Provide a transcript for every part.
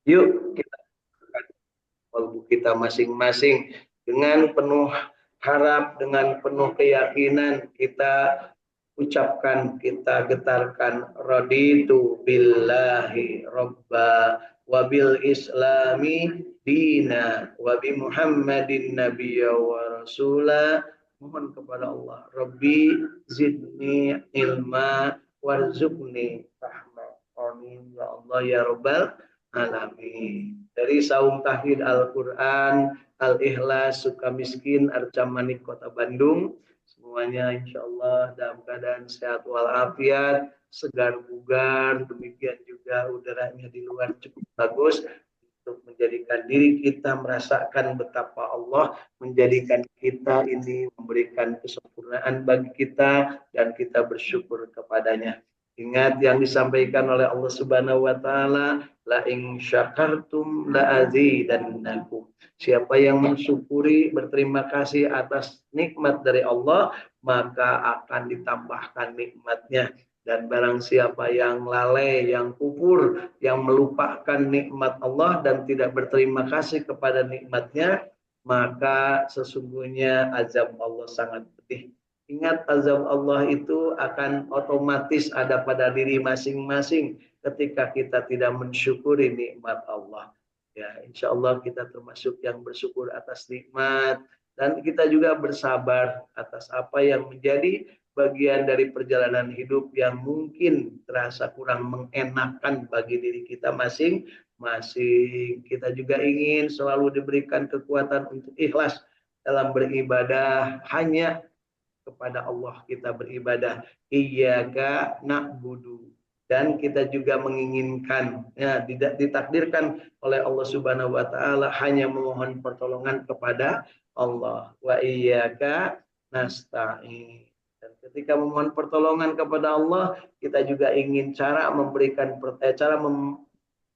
Yuk kita kalbu kita masing-masing dengan penuh harap, dengan penuh keyakinan kita ucapkan, kita getarkan raditu billahi robba wabil islami dina wabi muhammadin nabiyya wa rasula. Mohon kepada Allah, Rabbi zidni ilma warzuqni rahmah. Amin ya Allah ya Rabbal alamin. Dari Saung Tahid Al-Quran, Al-Ikhlas, Sukamiskin, Arca Manik, Kota Bandung. Semuanya insya Allah dalam keadaan sehat walafiat, segar bugar, demikian juga udaranya di luar cukup bagus untuk menjadikan diri kita merasakan betapa Allah menjadikan kita ini memberikan kesempurnaan bagi kita dan kita bersyukur kepadanya. Ingat yang disampaikan oleh Allah Subhanahu wa taala, la in syakartum la azidannakum. Siapa yang mensyukuri, berterima kasih atas nikmat dari Allah, maka akan ditambahkan nikmatnya. Dan barang siapa yang lalai, yang kufur, yang melupakan nikmat Allah dan tidak berterima kasih kepada nikmatnya, maka sesungguhnya azab Allah sangat pedih. Ingat, azab Allah itu akan otomatis ada pada diri masing-masing ketika kita tidak mensyukuri nikmat Allah. Ya, insya Allah kita termasuk yang bersyukur atas nikmat dan kita juga bersabar atas apa yang menjadi bagian dari perjalanan hidup yang mungkin terasa kurang mengenakan bagi diri kita masing-masing. Kita juga ingin selalu diberikan kekuatan untuk ikhlas dalam beribadah, hanya kepada Allah kita beribadah, iyyaka na'budu, dan kita juga menginginkan, ya, ditakdirkan oleh Allah Subhanahu wa taala hanya memohon pertolongan kepada Allah, wa iyyaka nasta'in. Dan ketika memohon pertolongan kepada Allah, kita juga ingin cara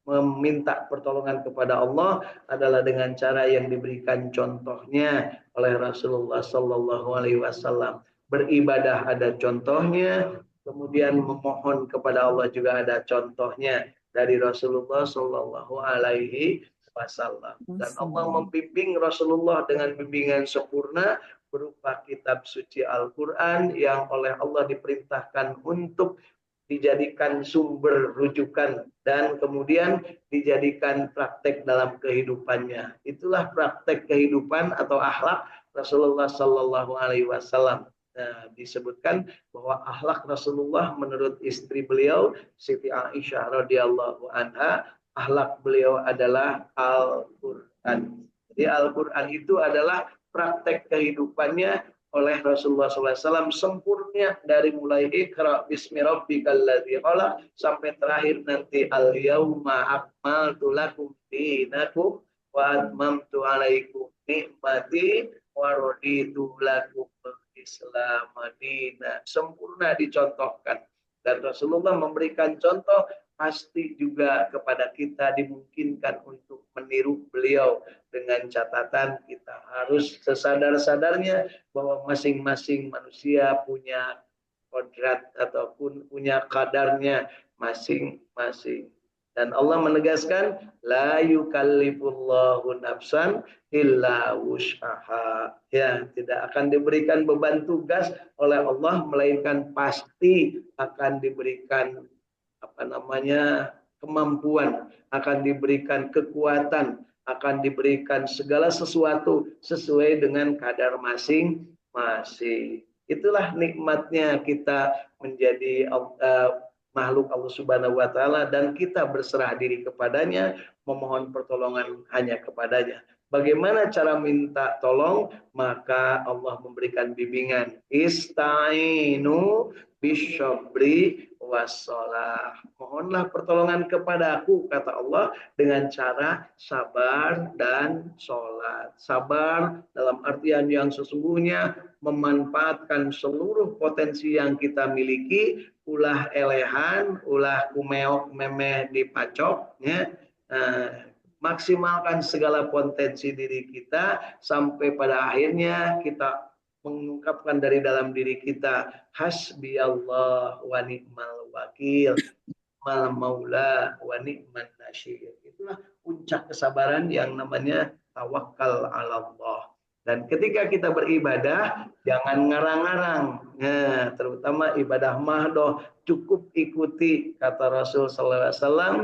meminta pertolongan kepada Allah adalah dengan cara yang diberikan contohnya oleh Rasulullah Sallallahu Alaihi Wasallam. Beribadah ada contohnya, kemudian memohon kepada Allah juga ada contohnya dari Rasulullah Sallallahu Alaihi Wasallam. Dan Allah membimbing Rasulullah dengan bimbingan sempurna berupa kitab suci Al-Quran yang oleh Allah diperintahkan untuk dijadikan sumber rujukan dan kemudian dijadikan praktek dalam kehidupannya. Itulah praktek kehidupan atau akhlak Rasulullah Sallallahu Alaihi Wasallam. Nah, disebutkan bahwa akhlak Rasulullah menurut istri beliau Siti Aisyah radhiyallahu anha, akhlak beliau adalah Al-Quran. Jadi Al-Quran itu adalah praktek kehidupannya oleh Rasulullah SAW sempurna dari mulai Iqra bismi rabbikal ladzi khalaq sampai terakhir nanti al yauma akmaltu lakum dinakum wa atmamtu alaikum nikmati wa raditu lakum Islam madina, sempurna dicontohkan. Dan Rasulullah memberikan contoh, pasti juga kepada kita dimungkinkan untuk meniru beliau, dengan catatan kita harus sesadar-sadarnya bahwa masing-masing manusia punya kodrat ataupun punya kadarnya masing-masing. Dan Allah menegaskan, la yukallifullahu nafsan illa wus'aha. Ya, tidak akan diberikan beban tugas oleh Allah, melainkan pasti akan diberikan kemampuan, akan diberikan kekuatan, akan diberikan segala sesuatu sesuai dengan kadar masing-masing. Itulah nikmatnya kita menjadi makhluk Allah Subhanahu wa taala dan kita berserah diri kepadanya, memohon pertolongan hanya kepadanya. Bagaimana cara minta tolong? Maka Allah memberikan bimbingan. Ista'inu bisyabri wassalah. Mohonlah pertolongan kepadaku, kata Allah, dengan cara sabar dan sholat. Sabar dalam artian yang sesungguhnya memanfaatkan seluruh potensi yang kita miliki, ulah elehan, ulah kumeok memeh dipacok, ya. Maksimalkan segala potensi diri kita sampai pada akhirnya kita mengungkapkan dari dalam diri kita, hasbi Allah wa ni'mal wakil, mal maula wa ni'man nasyir. Itulah puncak kesabaran yang namanya tawakal ala Allah. Dan ketika kita beribadah, jangan ngarang-ngarang. Nah, terutama ibadah mahdoh, cukup ikuti kata Rasul sallallahu alaihi wasallam,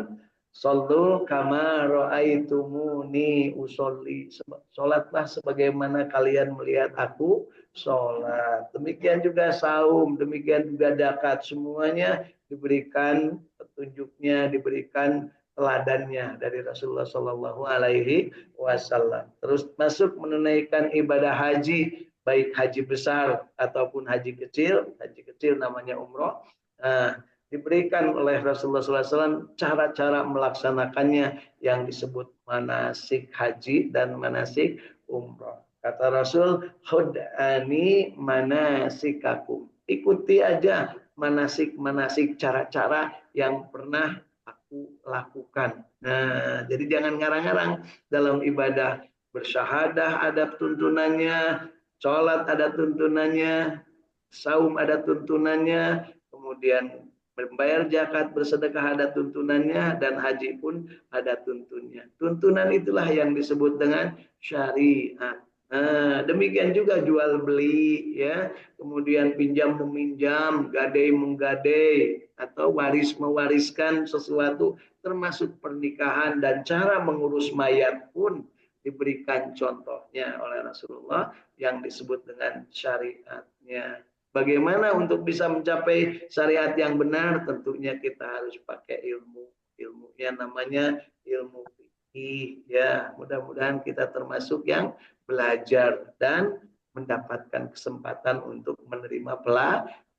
"Shallu kama ra'aitumuni usolli." Salatlah sebagaimana kalian melihat aku salat. Demikian juga saum, demikian juga zakat, semuanya diberikan petunjuknya, diberikan teladannya dari Rasulullah Shallallahu Alaihi Wasallam. Terus masuk menunaikan ibadah haji, baik haji besar ataupun haji kecil. Haji kecil namanya umroh. Nah, diberikan oleh Rasulullah SAW cara-cara melaksanakannya yang disebut manasik haji dan manasik umroh. Kata Rasul, "Khud'ani manasikakum." Ikuti aja manasik-manasik, cara-cara yang pernah aku lakukan. Nah, jadi jangan ngarang-ngarang dalam ibadah. Bersyahadah ada tuntunannya, sholat ada tuntunannya, saum ada tuntunannya, kemudian membayar zakat, bersedekah ada tuntunannya, dan haji pun ada tuntunnya. Tuntunan itulah yang disebut dengan syariat. Nah, demikian juga jual beli, ya, kemudian pinjam meminjam, gadai menggadai, atau waris mewariskan sesuatu, termasuk pernikahan dan cara mengurus mayat pun diberikan contohnya oleh Rasulullah yang disebut dengan syariatnya. Bagaimana untuk bisa mencapai syariat yang benar? Tentunya kita harus pakai ilmu. Ilmunya namanya ilmu fikih, ya. Mudah-mudahan kita termasuk yang belajar dan mendapatkan kesempatan untuk menerima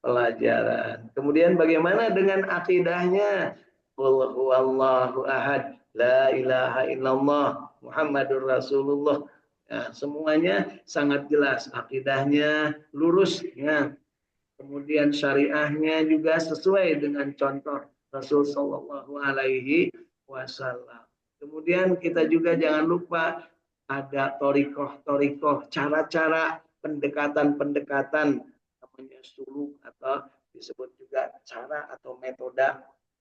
pelajaran. Kemudian bagaimana dengan akidahnya? Qul huwallahu ahad, la ilaha illallah, Muhammadur Rasulullah. Ya, semuanya sangat jelas, akidahnya lurus, ya. Kemudian syariahnya juga sesuai dengan contoh Rasul Shallallahu Alaihi Wasallam. Kemudian kita juga jangan lupa ada torikoh, cara-cara pendekatan-pendekatan, namanya suluk atau disebut juga cara atau metode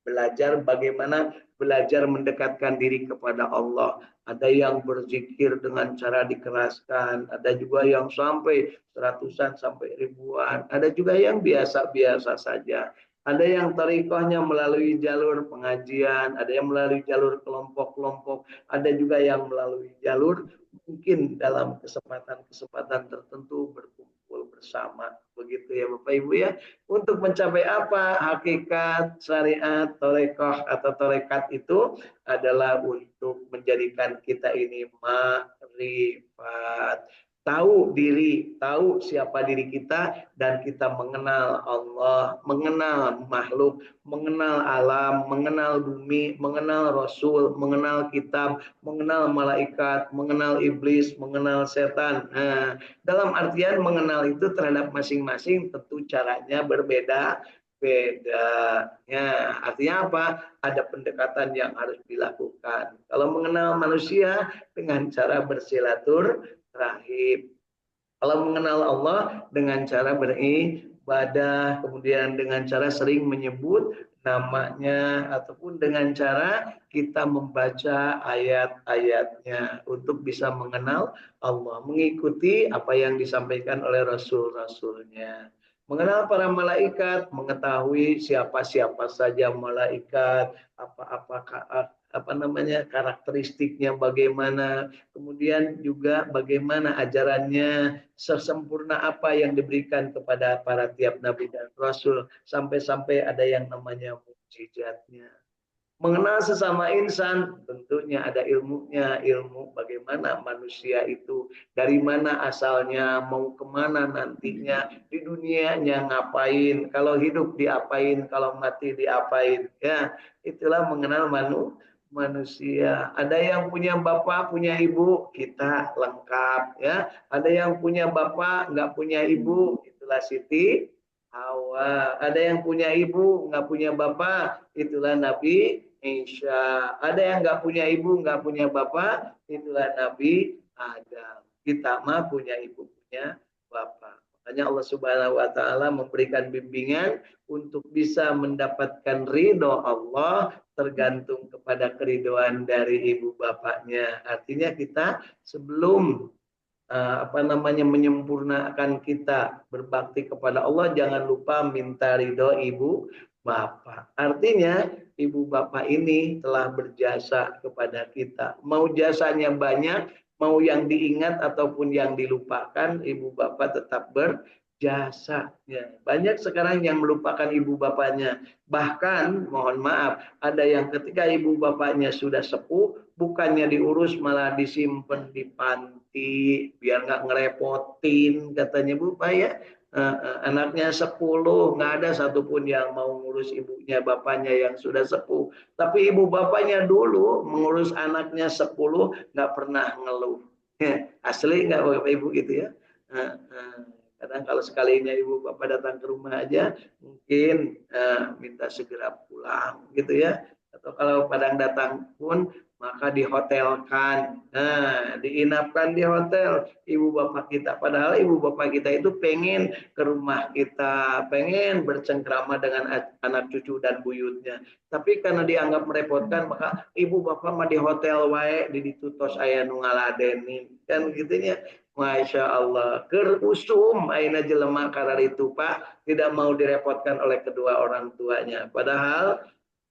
belajar, bagaimana belajar mendekatkan diri kepada Allah. Ada yang berzikir dengan cara dikeraskan, ada juga yang sampai seratusan sampai ribuan, ada juga yang biasa-biasa saja. Ada yang tarikohnya melalui jalur pengajian, ada yang melalui jalur kelompok-kelompok, ada juga yang melalui jalur mungkin dalam kesempatan-kesempatan tertentu berkumpul bersama. Begitu ya Bapak Ibu ya. Untuk mencapai apa? Hakikat syariat torekoh atau torekat itu adalah untuk menjadikan kita ini makrifat. Tahu diri, tahu siapa diri kita, dan kita mengenal Allah, mengenal makhluk, mengenal alam, mengenal bumi, mengenal Rasul, mengenal kitab, mengenal malaikat, mengenal iblis, mengenal setan. Nah, dalam artian mengenal itu terhadap masing-masing tentu caranya berbeda. Ya, artinya apa? Ada pendekatan yang harus dilakukan. Kalau mengenal manusia dengan cara bersilaturahim. Kalau mengenal Allah dengan cara beribadah, kemudian dengan cara sering menyebut namanya, ataupun dengan cara kita membaca ayat-ayatnya untuk bisa mengenal Allah, mengikuti apa yang disampaikan oleh Rasul-Rasulnya. Mengenal para malaikat, mengetahui siapa-siapa saja malaikat, apa namanya karakteristiknya bagaimana, kemudian juga bagaimana ajarannya, sesempurna apa yang diberikan kepada para tiap nabi dan rasul, sampai-sampai ada yang namanya mukjizatnya. Mengenal sesama insan, tentunya ada ilmunya, ilmu bagaimana manusia itu, dari mana asalnya, mau kemana nantinya, di dunianya ngapain, kalau hidup diapain, kalau mati diapain. Ya, itulah mengenal manusia. Ada yang punya bapak, punya ibu, kita lengkap. Ya, ada yang punya bapak, nggak punya ibu, itulah Siti Hawa. Ada yang punya ibu, nggak punya bapak, itulah Nabi Isa. Ada yang nggak punya ibu, nggak punya bapak, itulah Nabi Adam. Kita mah punya ibu, punya bapak. Makanya Allah Subhanahu wa taala memberikan bimbingan untuk bisa mendapatkan ridho Allah tergantung kepada keridoan dari ibu bapaknya. Artinya kita sebelum menyempurnakan kita berbakti kepada Allah, jangan lupa minta ridho ibu bapak. Artinya ibu bapak ini telah berjasa kepada kita. Mau jasanya banyak, mau yang diingat ataupun yang dilupakan, ibu bapak tetap berjasa. Ya. Banyak sekarang yang melupakan ibu bapaknya. Bahkan mohon maaf, ada yang ketika ibu bapaknya sudah sepuh, bukannya diurus malah disimpan di panti biar nggak ngerepotin katanya Bu Pak ya. Anaknya 10 nggak ada satupun yang mau ngurus ibunya bapaknya yang sudah sepuh, tapi ibu bapaknya dulu mengurus anaknya 10 nggak pernah ngeluh. Asli nggak Bapak Ibu gitu ya. Kadang kalau sekalinya ibu bapak datang ke rumah aja mungkin minta segera pulang gitu ya, atau kalau padang datang pun maka dihotelkan, diinapkan di hotel ibu bapak kita. Padahal ibu bapak kita itu pengen ke rumah kita, pengen bercengkrama dengan anak cucu dan buyutnya. Tapi karena dianggap merepotkan, maka ibu bapak mah di hotel wae, di ditutos aya nu ngaladenin, kan gitunya. Masya Allah, kerusum aina jelema karar itu Pak, tidak mau direpotkan oleh kedua orang tuanya. Padahal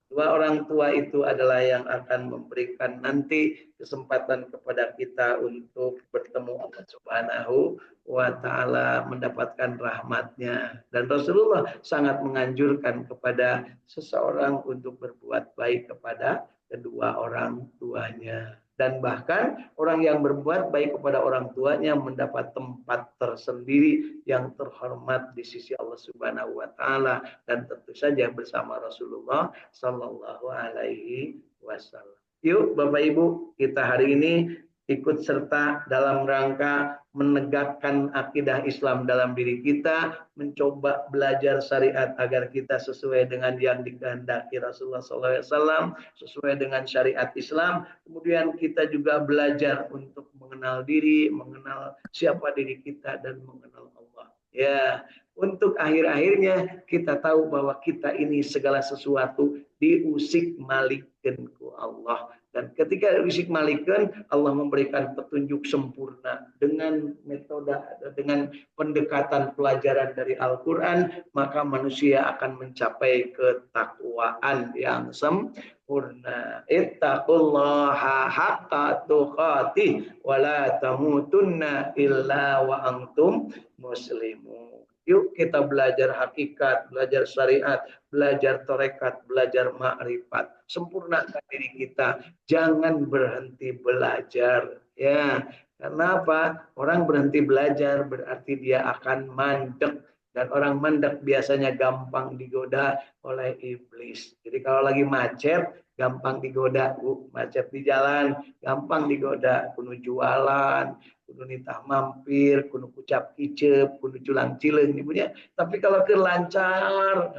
dua orang tua itu adalah yang akan memberikan nanti kesempatan kepada kita untuk bertemu Allah Subhanahu wa taala, mendapatkan rahmatnya. Dan Rasulullah sangat menganjurkan kepada seseorang untuk berbuat baik kepada kedua orang tuanya. Dan bahkan orang yang berbuat baik kepada orang tuanya mendapat tempat tersendiri yang terhormat di sisi Allah Subhanahu wa taala, dan tentu saja bersama Rasulullah Sallallahu Alaihi Wasallam. Yuk Bapak Ibu, kita hari ini ikut serta dalam rangka menegakkan akidah Islam dalam diri kita, mencoba belajar syariat agar kita sesuai dengan yang dikehendaki Rasulullah SAW, sesuai dengan syariat Islam. Kemudian kita juga belajar untuk mengenal diri, mengenal siapa diri kita, dan mengenal Allah. Ya, untuk akhir-akhirnya kita tahu bahwa kita ini segala sesuatu diusik malikkan ku Allah. Dan ketika diusik malikkan, Allah memberikan petunjuk sempurna dengan metode, dengan pendekatan pelajaran dari Al-Quran, maka manusia akan mencapai ketakwaan yang sempurna. Ittaqullaha haqqa tuqatih wa la tamutunna illa wa antum muslimun. Yuk kita belajar hakikat, belajar syariat, belajar tarekat, belajar ma'rifat. Sempurnakan diri kita, jangan berhenti belajar. Ya, karena apa? Orang berhenti belajar berarti dia akan mandek. Dan orang mandek biasanya gampang digoda oleh iblis. Jadi kalau lagi macet, gampang digoda. Macet di jalan, gampang digoda. Kudu jualan, kudu nitah mampir, kudu kucap kicep, kudu culang cileng ibunya. Tapi kalau kelancar,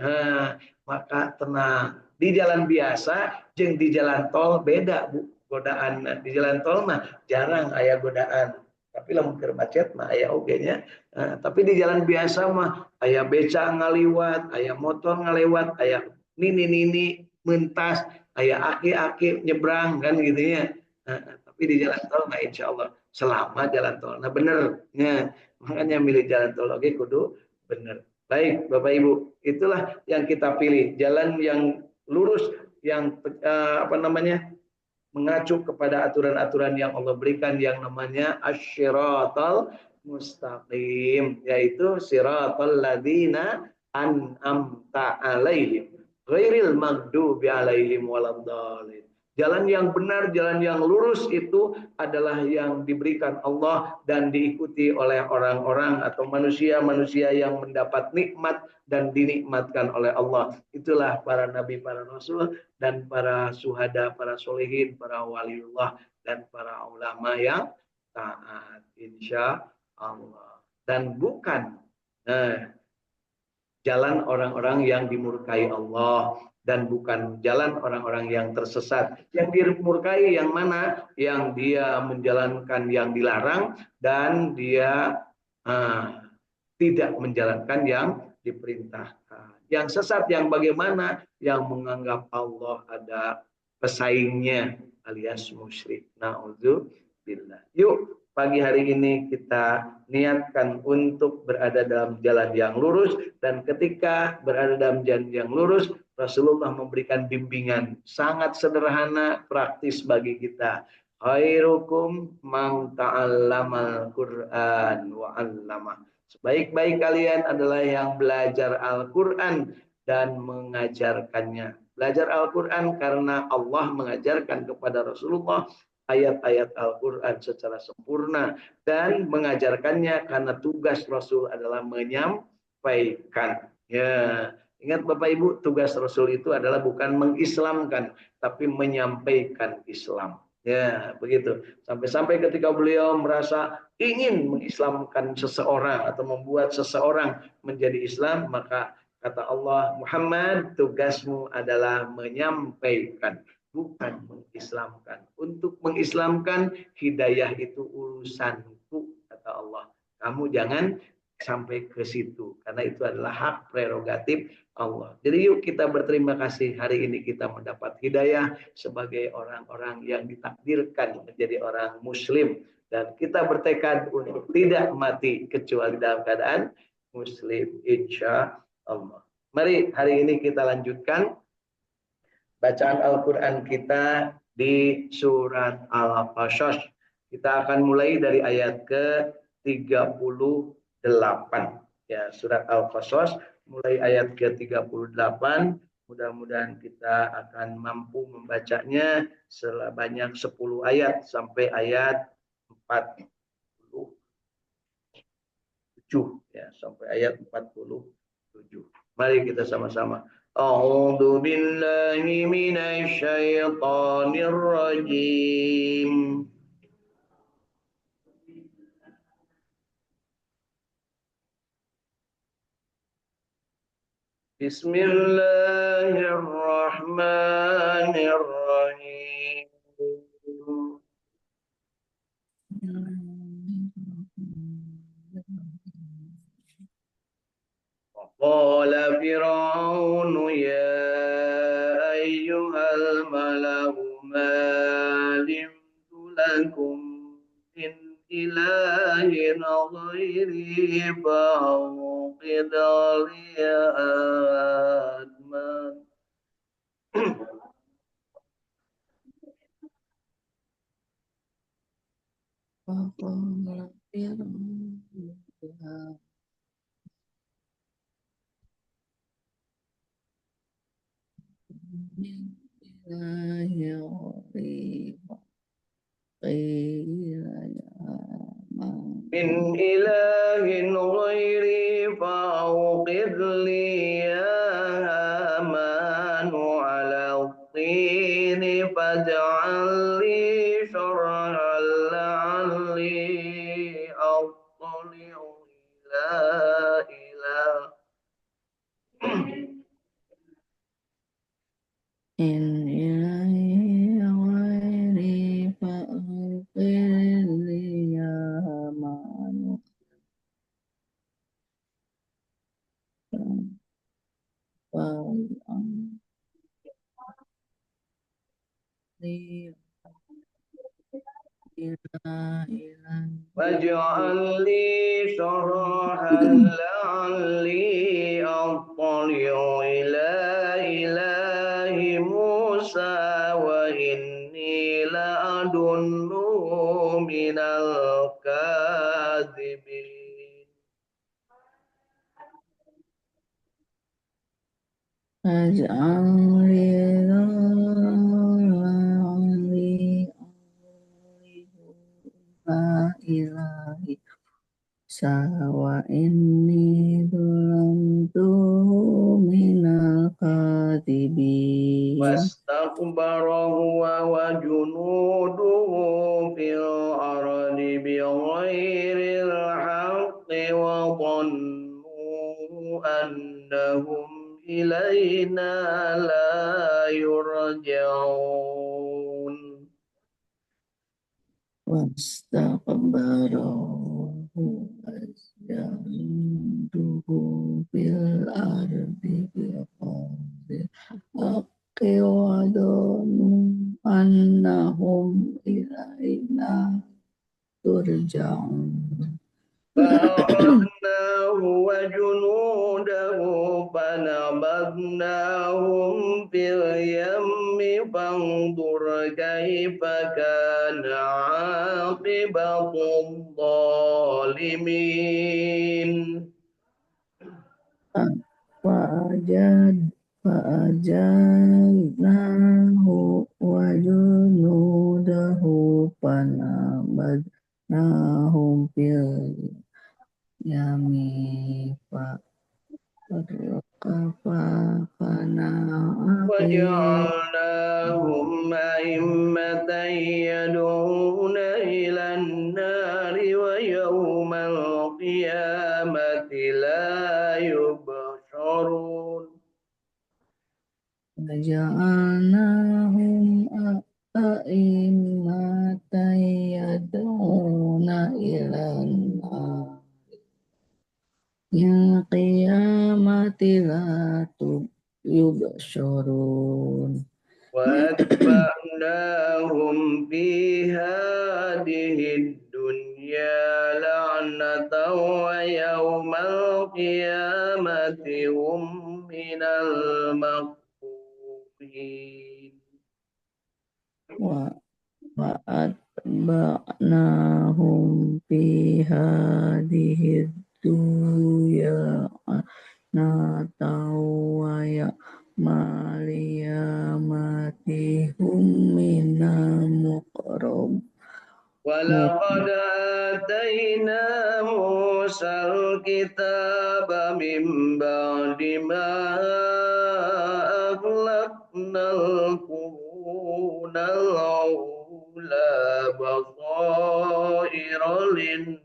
maka tenang. Di jalan biasa, jeung di jalan tol beda Bu. Godaan di jalan tol mah jarang aya godaan. Tapi lamun keur macet mah aya oge nya. Tapi di jalan biasa mah aya beca ngaliwat, aya motor ngaliwat, aya nini-nini mentas, aya aki-aki nyebrang kan gitu ya. Tapi di jalan tol mah insyaallah selamat jalan tol. Nah bener ya. Makanya milih jalan tol oke kudu bener. Baik Bapak Ibu, itulah yang kita pilih, jalan yang lurus, yang mengacu kepada aturan-aturan yang Allah berikan yang namanya asyiratal mustaqim, yaitu siratal ladzina an'amta alaihim ghairil maghdubi alaihim waladdallin. Jalan yang benar, jalan yang lurus itu adalah yang diberikan Allah dan diikuti oleh orang-orang atau manusia-manusia yang mendapat nikmat dan dinikmatkan oleh Allah. Itulah para nabi, para rasul, dan para syuhada, para solihin, para waliullah, dan para ulama yang taat, insya Allah. Dan bukan jalan orang-orang yang dimurkai Allah, dan bukan jalan orang-orang yang tersesat. Yang dimurkai yang mana? Yang dia menjalankan yang dilarang dan dia tidak menjalankan yang diperintahkan. Yang sesat yang bagaimana? Yang menganggap Allah ada pesaingnya alias musyrik. Na'udzubillah. Yuk, pagi hari ini kita niatkan untuk berada dalam jalan yang lurus, dan ketika berada dalam jalan yang lurus, Rasulullah memberikan bimbingan sangat sederhana, praktis bagi kita. Khairukum man ta'allamal Qur'an wa 'allama. Sebaik-baik kalian adalah yang belajar Al-Qur'an dan mengajarkannya. Belajar Al-Qur'an karena Allah mengajarkan kepada Rasulullah ayat-ayat Al-Quran secara sempurna, dan mengajarkannya karena tugas Rasul adalah menyampaikan. Ya, ingat Bapak Ibu, tugas Rasul itu adalah bukan mengislamkan, tapi menyampaikan Islam. Ya, begitu. Sampai-sampai ketika beliau merasa ingin mengislamkan seseorang atau membuat seseorang menjadi Islam, maka kata Allah, Muhammad, tugasmu adalah menyampaikan, bukan mengislamkan. Untuk mengislamkan, hidayah itu urusanku, kata Allah. Kamu jangan sampai ke situ, karena itu adalah hak prerogatif Allah. Jadi yuk kita berterima kasih hari ini kita mendapat hidayah sebagai orang-orang yang ditakdirkan menjadi orang muslim, dan kita bertekad untuk tidak mati kecuali dalam keadaan muslim, insya Allah. Mari hari ini kita lanjutkan bacaan Al-Quran kita di surat Al-Qasas. Kita akan mulai dari ayat ke-38. Ya, surat Al-Qasas mulai ayat ke-38. Mudah-mudahan kita akan mampu membacanya sebanyak 10 ayat sampai ayat 47, ya, sampai ayat 47. Mari kita sama-sama. A'udzu billahi minasy syaithanir rajim. Bismillahirrahmanirrahim. قال فرعون يا أيها الملأ ما علمت لكم من إله غيري فأوقد لي أدمان. من إله غيري فأوقد لي يا هامان على الطين فاجعل لي شرحا لعلي أطلع إلى إن إلهي غيري فأوقد لي يا هامان واجعل لي شرحا لعلي أطلع إلى إله موسى وإني لأظنه من الكاذبين. واجعل لي إلهي سوى إني ظلمت من الكاذبين. واستكبر هو وجنوده في الأرض بغير الحق وظنوا أنهم إلينا لا يرجعون. واستكبروا Asjanduhu bil ardi biqadir Aqiwadonu annahum ilaina turja'un. فأخذناه وجنوده فنبذناهم في اليم فانظر كيف كان عاقبة الظالمين. Fa'ajad fa'ajalnahu wa junudahu panabadnahum fil yami fa'arqafa fana'aqib وجعلناهم أئمة يدعون إلى النار ويوم القيامة لا يبشرون. Waja'alnahum a'immatan yad'una ilan ya qiyamati la yubsyarun. وأتبعناهم في هذه الدنيا لعنة ويوم القيامة هم من المقبوحين. Wa'atba'nahum fi hadhihi dunya natawaya maliyamati minal ولقد آتينا موسى الكتاب من بعد ما أغلقنا القرون الأولى بصائر للناس.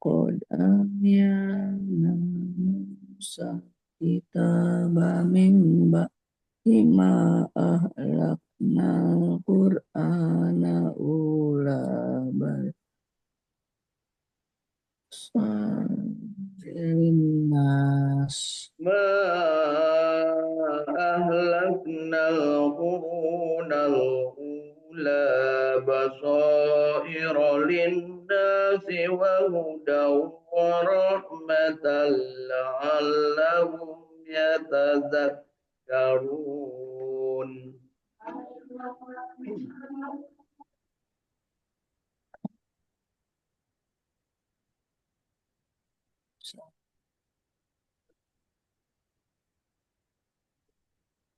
Qad ahyana Musa kitaba min ba'di ma ahlakna Qur'ana ula basarin nas. ما أهلكنا القرون الأولى بصائر للناس وهدى ورحمة لعلهم يتذكرون.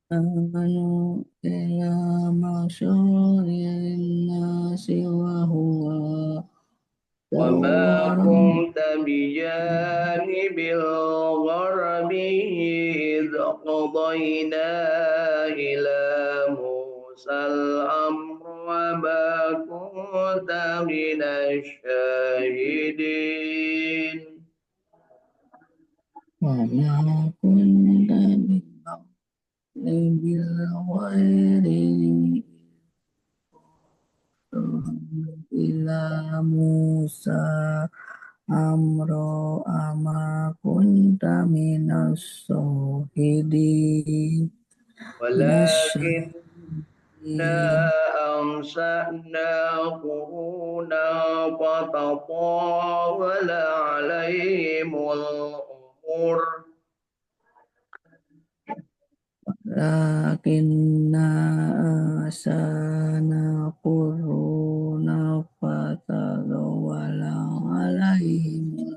Amanu ila masyararin nasi wa huwa وما tawaran كنت بجانب الغرب إذ قضينا إلى موسى الأمر وما كنت من الشاهدين. wa ma kunta bil ghairi ila Musa amro ama kunta minas sohidi ولكن أنشأنا قرونا فتطاول عليهم الأمر. lakinna asana quruna fatadawala alaihim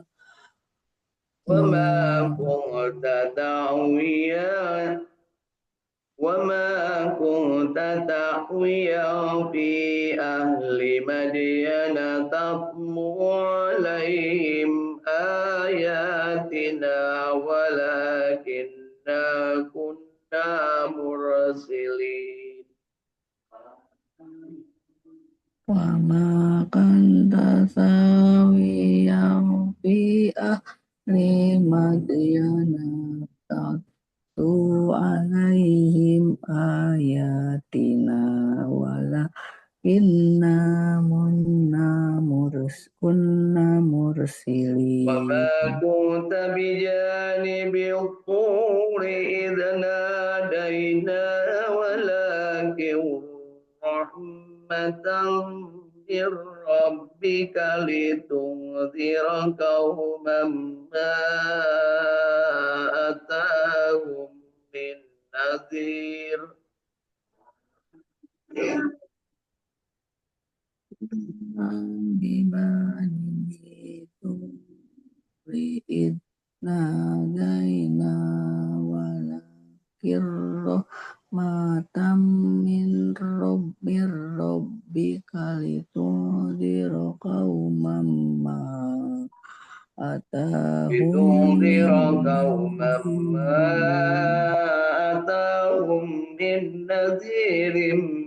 وما كنت داعيا وما كنت تأويا في أهل مدين تتلو عليهم آياتنا ولكننا كنا مرسلين. wa ma kanta sawiyan fi ahli madyana tatu alaihim ayatina wala Inna kunna وما mursilin. كنت بجانب الطور إذ نادينا ولكن رحمة من ربك لتنذر قوما ما أتاهم من نذير. Bibani turi idna daina walakirro matam min robbi kalitu diro kaumam ma atahum min لتنذر قوما ما nadhirin. أتاهم من نذير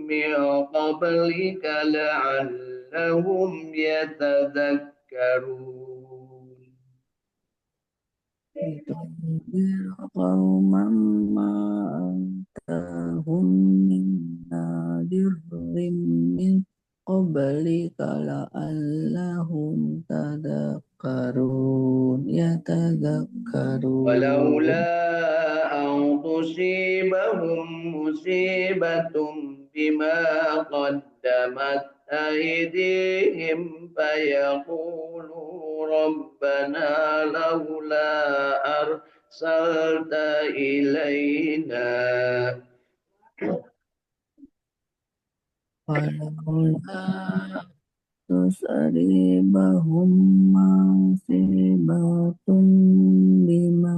من قبلك لعلهم يتذكرون. لتنذر قوما ما أتاهم من نذير من قبلك لعلهم يتذكرون. ولولا أن تصيبهم مصيبة بما قدمت أيديهم فيقولوا ربنا لولا أرسلت إلينا ولولا tusaribahum masibatun bima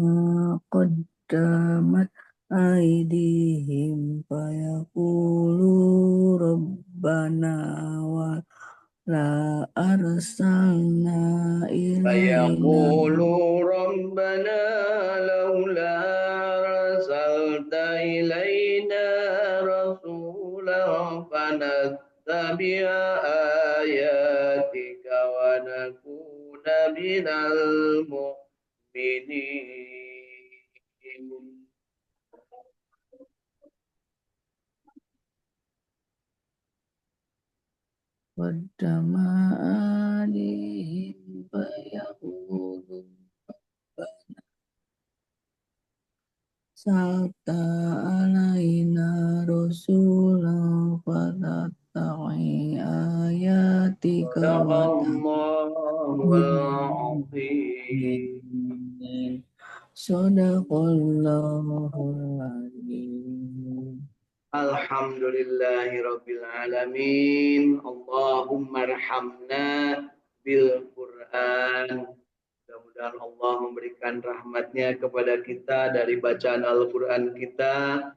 qaddamat aydihim fayaqulu rabbana wa la arsalna ilaina فيقولوا ربنا لولا أرسلت إلينا رسولا فنتبع آياتك ونكون من المؤمنين. waddama alihim fayaqulu Sata alaina rasulah fatatta'i ayatika صدق wa الله العظيم. takunin Sadaqallahul azim. Alhamdulillahirabbil alamin. Allahumma arhamna bil Qur'an. Mudah-mudahan Allah memberikan rahmatnya kepada kita dari bacaan Al-Quran kita.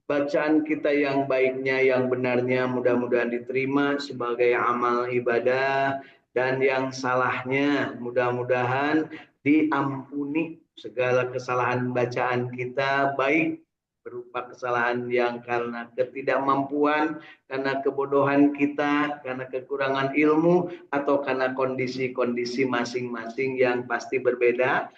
Bacaan kita yang baiknya, yang benarnya mudah-mudahan diterima sebagai amal ibadah, dan yang salahnya mudah-mudahan diampuni segala kesalahan bacaan kita, baik berupa kesalahan yang karena ketidakmampuan, karena kebodohan kita, karena kekurangan ilmu, atau karena kondisi-kondisi masing-masing yang pasti berbeda.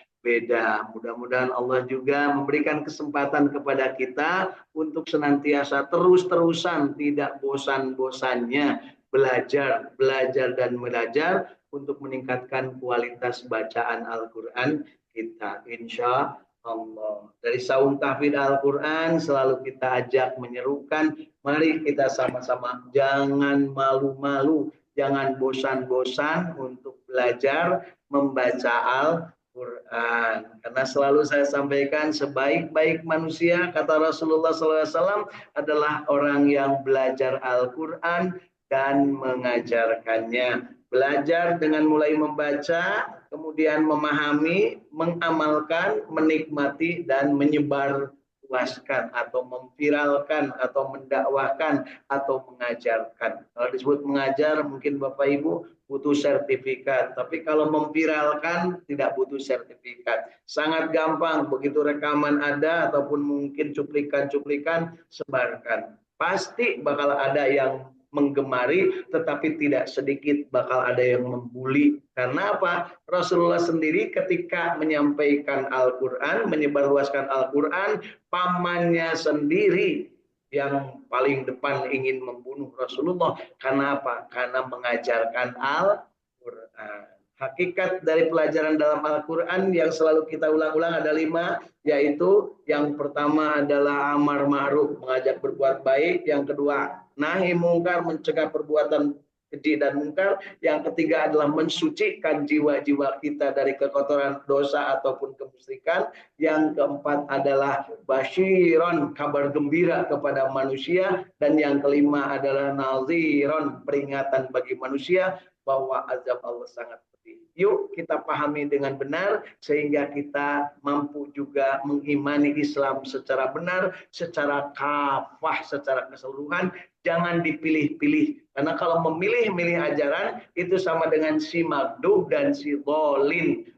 Mudah-mudahan Allah juga memberikan kesempatan kepada kita untuk senantiasa terus-terusan, tidak bosan-bosannya belajar, belajar dan belajar untuk meningkatkan kualitas bacaan Al-Quran kita, insya Allah. Dari saung tahfidz Al-Quran selalu kita ajak menyerukan, mari kita sama-sama jangan malu-malu, jangan bosan-bosan untuk belajar membaca Al-Quran. Karena selalu saya sampaikan, sebaik-baik manusia, kata Rasulullah SAW, adalah orang yang belajar Al-Quran dan mengajarkannya. Belajar dengan mulai membaca, kemudian memahami, mengamalkan, menikmati, dan menyebar luaskan atau memviralkan atau mendakwahkan atau mengajarkan. Kalau disebut mengajar mungkin Bapak Ibu butuh sertifikat, tapi kalau memviralkan tidak butuh sertifikat. Sangat gampang, begitu rekaman ada ataupun mungkin cuplikan-cuplikan, sebarkan. Pasti bakal ada yang menggemari, tetapi tidak sedikit bakal ada yang membuli. Karena apa? Rasulullah sendiri ketika menyampaikan Al-Quran, menyebarluaskan Al-Quran, pamannya sendiri yang paling depan ingin membunuh Rasulullah. Karena apa? Karena mengajarkan Al-Quran. Hakikat dari pelajaran dalam Al-Quran yang selalu kita ulang-ulang ada 5, yaitu yang pertama adalah amar ma'ruf, mengajak berbuat baik. Yang kedua, nahi mungkar, mencegah perbuatan keji dan mungkar. Yang ketiga adalah mensucikan jiwa-jiwa kita dari kekotoran dosa ataupun kemusyrikan. Yang keempat adalah basyiron, kabar gembira kepada manusia. Dan yang kelima adalah naziron, peringatan bagi manusia bahwa azab Allah sangat pedih. Yuk kita pahami dengan benar sehingga kita mampu juga mengimani Islam secara benar, secara kafah, secara keseluruhan. Jangan dipilih-pilih. Karena kalau memilih-milih ajaran itu sama dengan si magdub dan si dhalin.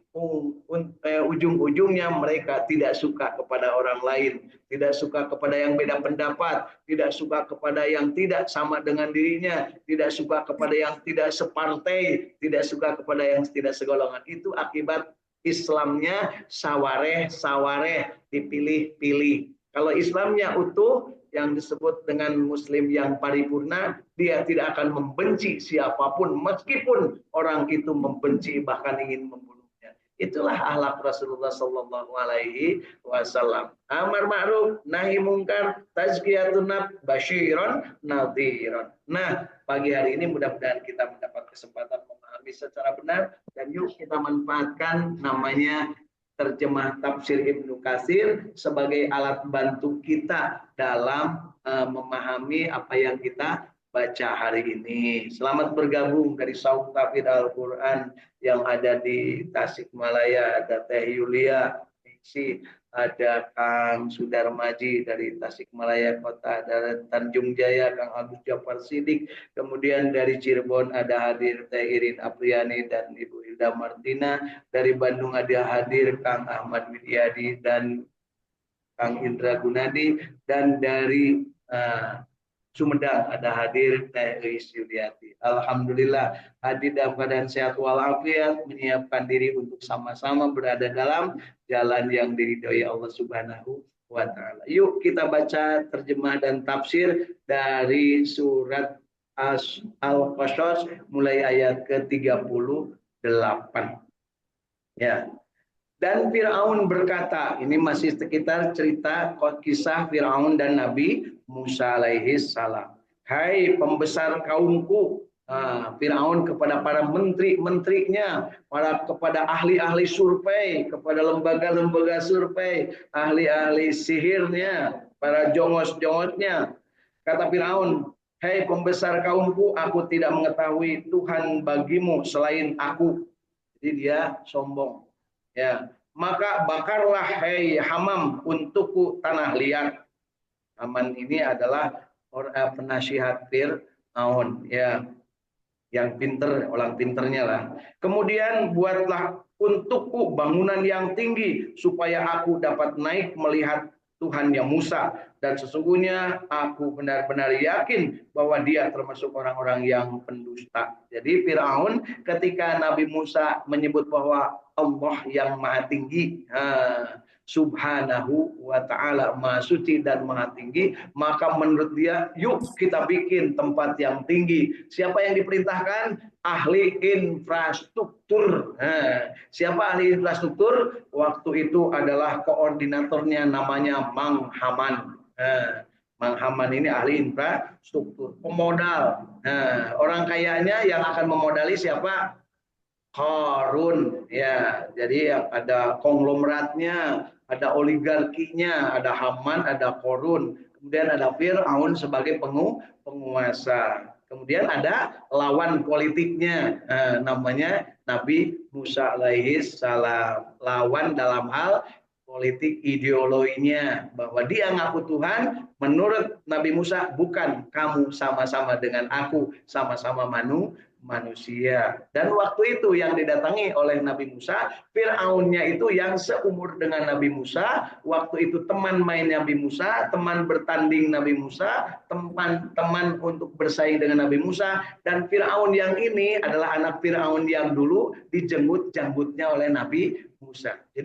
Ujung-ujungnya mereka tidak suka kepada orang lain, tidak suka kepada yang beda pendapat, tidak suka kepada yang tidak sama dengan dirinya, tidak suka kepada yang tidak separtai, tidak suka kepada yang tidak segolongan. Itu akibat Islamnya sawareh, dipilih-pilih. Kalau Islamnya utuh, yang disebut dengan muslim yang paripurna, dia tidak akan membenci siapapun meskipun orang itu membenci bahkan ingin membunuhnya. Itulah akhlak Rasulullah Sallallahu Alaihi Wasallam. Amar ma'ruf, nahi mungkar, tazkiyatun nafs, basyiron, nadhiron. Nah, pagi hari ini mudah-mudahan kita mendapat kesempatan memahami secara benar, dan yuk kita manfaatkan namanya terjemah tafsir Ibnu Katsir sebagai alat bantu kita dalam memahami apa yang kita baca hari ini. Selamat bergabung dari Saum Tafsir Al-Quran yang ada di Tasikmalaya. Ada Teh Yulia, ada Kang Sudarmaji dari Tasikmalaya Kota, ada Tanjung Jaya Kang Agus Jafar Sidik, kemudian dari Cirebon ada hadir Teh Irin Apriani dan Ibu Hilda Martina, dari Bandung ada hadir Kang Ahmad Widyadi dan Kang Indra Gunadi, dan dari Sumedang ada hadir Teh Eis Yuliati. Alhamdulillah hadir dalam keadaan sehat walafiat, menyiapkan diri untuk sama-sama berada dalam jalan yang diridhoi Allah Subhanahu wa taala. Yuk kita baca terjemah dan tafsir dari surat Al-Qasas mulai ayat ke-38. Ya. Dan Fir'aun berkata, ini masih sekitar cerita kisah Fir'aun dan Nabi Musa alaihi salam. Hai pembesar kaumku, Fir'aun kepada para menteri-menterinya, kepada ahli-ahli survei, kepada lembaga-lembaga survei, ahli-ahli sihirnya, para jongos-jongosnya. Kata Fir'aun, hai pembesar kaumku, aku tidak mengetahui Tuhan bagimu selain aku. Jadi dia sombong. Ya, maka bakarlah hai Hamam untukku tanah liat. Haman ini adalah penasihat Fir'aun, ya, yang pinter, orang pinternya lah. Kemudian buatlah untukku bangunan yang tinggi supaya aku dapat naik melihat Tuhannya Musa, dan sesungguhnya aku benar-benar yakin bahwa dia termasuk orang-orang yang pendusta. Jadi Fir'aun ketika Nabi Musa menyebut bahwa Allah yang maha tinggi, subhanahu wa ta'ala, maha suci dan maha tinggi, maka menurut dia yuk kita bikin tempat yang tinggi. Siapa yang diperintahkan? Ahli infrastruktur. Siapa ahli infrastruktur? Waktu itu adalah koordinatornya namanya Mang Haman. Mang Haman ini ahli infrastruktur, pemodal. Orang kayanya yang akan memodali siapa? Qarun, ya. Jadi ada konglomeratnya, ada oligarkinya, ada Haman, ada Qarun. Kemudian ada Fir'aun sebagai penguasa. Kemudian ada lawan politiknya, namanya Nabi Musa alaihi salam. Lawan dalam hal politik ideologinya, bahwa dia ngaku Tuhan. Menurut Nabi Musa, bukan, kamu sama-sama dengan aku, sama-sama manusia. Dan waktu itu yang didatangi oleh Nabi Musa, Fir'aunnya itu yang seumur dengan Nabi Musa, waktu itu teman main Nabi Musa, teman bertanding Nabi Musa, teman untuk bersaing dengan Nabi Musa, dan Fir'aun yang ini adalah anak Fir'aun yang dulu dijenggut-jenggutnya oleh Nabi Musa.